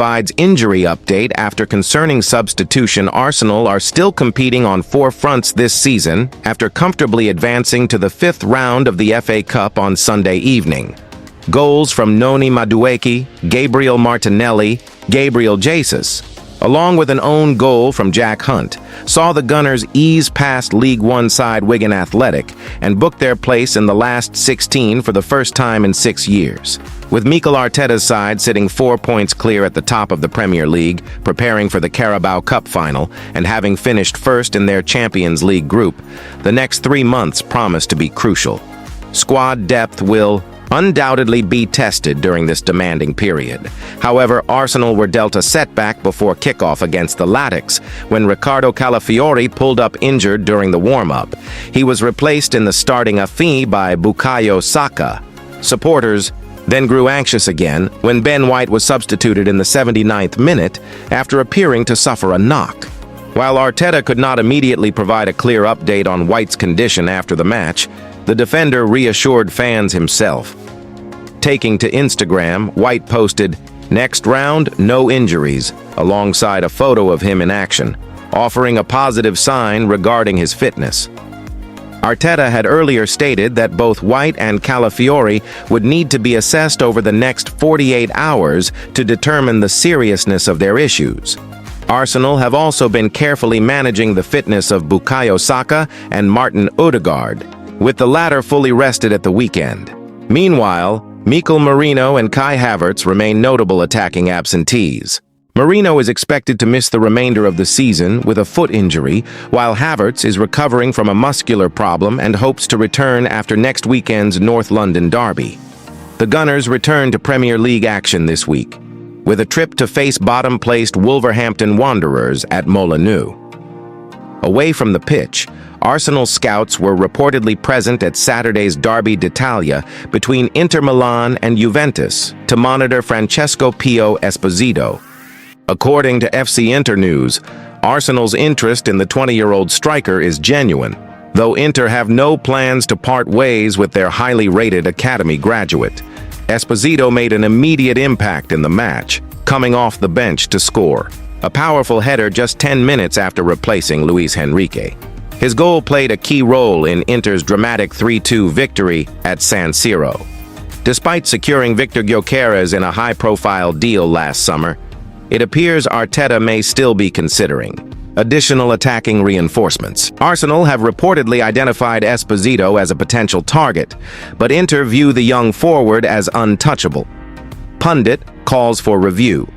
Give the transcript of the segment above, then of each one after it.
provides injury update. After concerning substitution, Arsenal are still competing on four fronts this season after comfortably advancing to the fifth round of the FA Cup on Sunday evening. Goals from Noni Madueke, Gabriel Martinelli, Gabriel Jesus, along with an own goal from Jack Hunt, saw the Gunners ease past League One side Wigan Athletic and book their place in the last 16 for the first time in 6 years. With Mikel Arteta's side sitting 4 points clear at the top of the Premier League, preparing for the Carabao Cup final, and having finished first in their Champions League group, the next 3 months promise to be crucial. Squad depth will undoubtedly be tested during this demanding period. However, Arsenal were dealt a setback before kickoff against the Latics when Riccardo Calafiori pulled up injured during the warm-up. He was replaced in the starting Afi by Bukayo Saka. Supporters then grew anxious again when Ben White was substituted in the 79th minute after appearing to suffer a knock. While Arteta could not immediately provide a clear update on White's condition after the match, the defender reassured fans himself. Taking to Instagram, White posted, "Next round, no injuries," alongside a photo of him in action, offering a positive sign regarding his fitness. Arteta had earlier stated that both White and Calafiori would need to be assessed over the next 48 hours to determine the seriousness of their issues. Arsenal have also been carefully managing the fitness of Bukayo Saka and Martin Odegaard, with the latter fully rested at the weekend. Meanwhile, Mikel Merino and Kai Havertz remain notable attacking absentees. Merino is expected to miss the remainder of the season with a foot injury, while Havertz is recovering from a muscular problem and hopes to return after next weekend's North London derby. The Gunners return to Premier League action this week, with a trip to face bottom-placed Wolverhampton Wanderers at Molineux. Away from the pitch, Arsenal scouts were reportedly present at Saturday's Derby d'Italia between Inter Milan and Juventus to monitor Francesco Pio Esposito. According to FC Internews, Arsenal's interest in the 20-year-old striker is genuine, though Inter have no plans to part ways with their highly rated academy graduate. Esposito made an immediate impact in the match, coming off the bench to score a powerful header just 10 minutes after replacing Luis Enrique. His goal played a key role in Inter's dramatic 3-2 victory at San Siro. Despite securing Victor Gyökeres in a high-profile deal last summer, it appears Arteta may still be considering additional attacking reinforcements. Arsenal have reportedly identified Esposito as a potential target, but Inter view the young forward as untouchable. Pundit calls for review.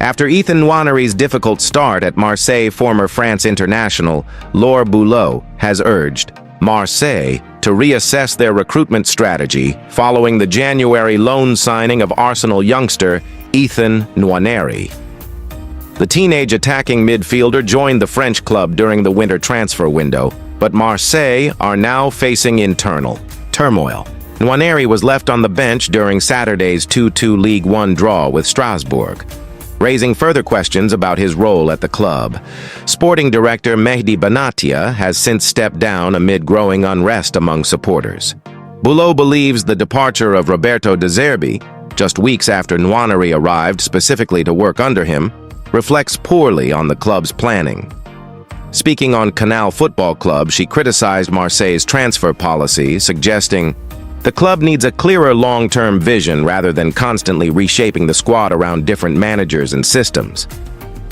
After Ethan Nwanery's difficult start at Marseille, former France international Laure Boulot has urged Marseille to reassess their recruitment strategy following the January loan signing of Arsenal youngster Ethan Nwanery. The teenage attacking midfielder joined the French club during the winter transfer window, but Marseille are now facing internal turmoil. Nwanery was left on the bench during Saturday's 2-2 League One draw with Strasbourg, raising further questions about his role at the club. Sporting director Mehdi Benatia has since stepped down amid growing unrest among supporters. Boulot believes the departure of Roberto De Zerbi, just weeks after Nwanery arrived specifically to work under him, reflects poorly on the club's planning. Speaking on Canal Football Club, she criticized Marseille's transfer policy, suggesting the club needs a clearer long-term vision rather than constantly reshaping the squad around different managers and systems.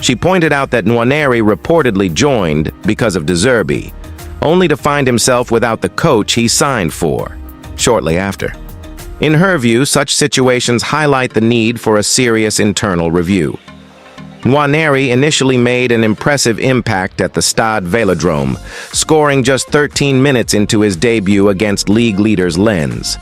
She pointed out that Nwanery reportedly joined because of De Zerbi, only to find himself without the coach he signed for shortly after. In her view, such situations highlight the need for a serious internal review. Nwanery initially made an impressive impact at the Stade Vélodrome, scoring just 13 minutes into his debut against league leaders Lens.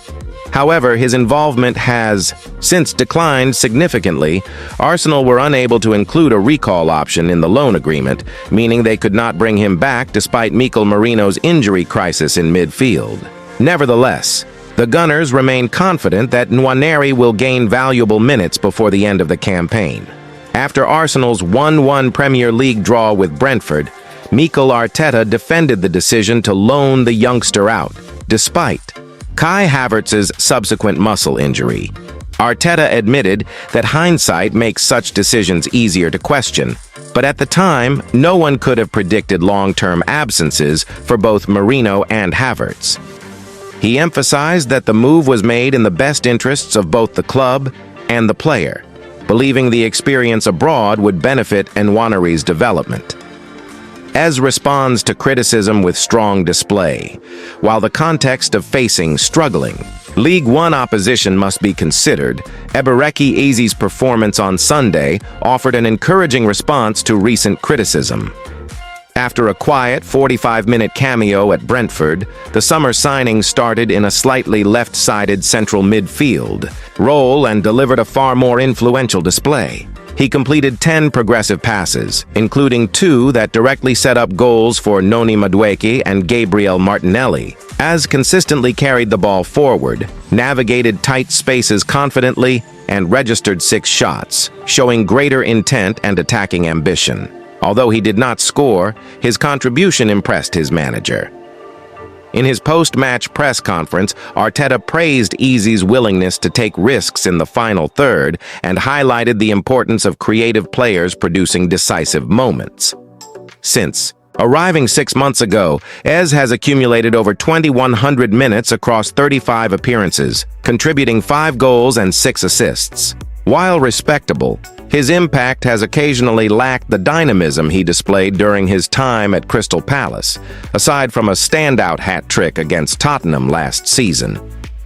However, his involvement has since declined significantly. Arsenal were unable to include a recall option in the loan agreement, meaning they could not bring him back despite Mikel Merino's injury crisis in midfield. Nevertheless, the Gunners remain confident that Nwanery will gain valuable minutes before the end of the campaign. After Arsenal's 1-1 Premier League draw with Brentford, Mikel Arteta defended the decision to loan the youngster out, despite Kai Havertz's subsequent muscle injury. Arteta admitted that hindsight makes such decisions easier to question, but at the time, no one could have predicted long-term absences for both Marino and Havertz. He emphasized that the move was made in the best interests of both the club and the player, believing the experience abroad would benefit Nwaneri's development. Ez responds to criticism with strong display. While the context of facing struggling League One opposition must be considered, Ebereki Eze's performance on Sunday offered an encouraging response to recent criticism. After a quiet 45-minute cameo at Brentford, the summer signing started in a slightly left-sided central midfield role and delivered a far more influential display. He completed 10 progressive passes, including 2 that directly set up goals for Noni Madueke and Gabriel Martinelli, as consistently carried the ball forward, navigated tight spaces confidently, and registered 6 shots, showing greater intent and attacking ambition. Although he did not score, his contribution impressed his manager. In his post-match press conference, Arteta praised Eze's willingness to take risks in the final third and highlighted the importance of creative players producing decisive moments. Since arriving 6 months ago, Ez has accumulated over 2,100 minutes across 35 appearances, contributing 5 goals and 6 assists. While respectable, his impact has occasionally lacked the dynamism he displayed during his time at Crystal Palace, aside from a standout hat-trick against Tottenham last season.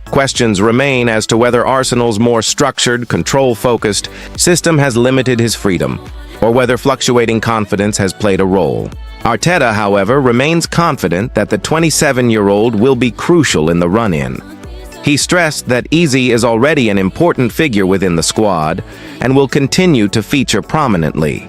Questions remain as to whether Arsenal's more structured, control-focused system has limited his freedom, or whether fluctuating confidence has played a role. Arteta, however, remains confident that the 27-year-old will be crucial in the run-in. He stressed that Eze is already an important figure within the squad and will continue to feature prominently.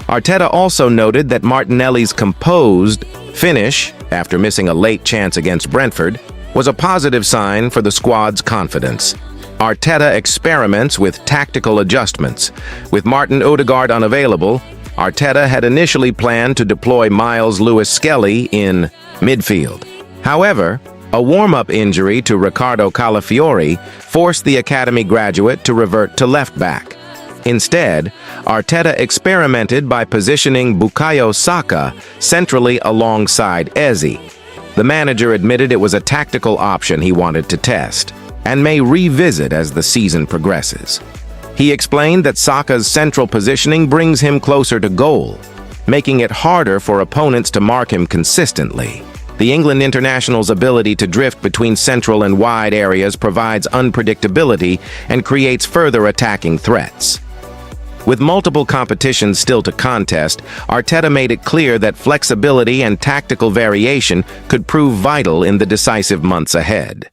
Arteta also noted that Martinelli's composed finish, after missing a late chance against Brentford, was a positive sign for the squad's confidence. Arteta experiments with tactical adjustments. With Martin Odegaard unavailable, Arteta had initially planned to deploy Miles Lewis-Skelly in midfield. However, a warm-up injury to Ricardo Calafiori forced the academy graduate to revert to left-back. Instead, Arteta experimented by positioning Bukayo Saka centrally alongside Eze. The manager admitted it was a tactical option he wanted to test, and may revisit as the season progresses. He explained that Saka's central positioning brings him closer to goal, making it harder for opponents to mark him consistently. The England international's ability to drift between central and wide areas provides unpredictability and creates further attacking threats. With multiple competitions still to contest, Arteta made it clear that flexibility and tactical variation could prove vital in the decisive months ahead.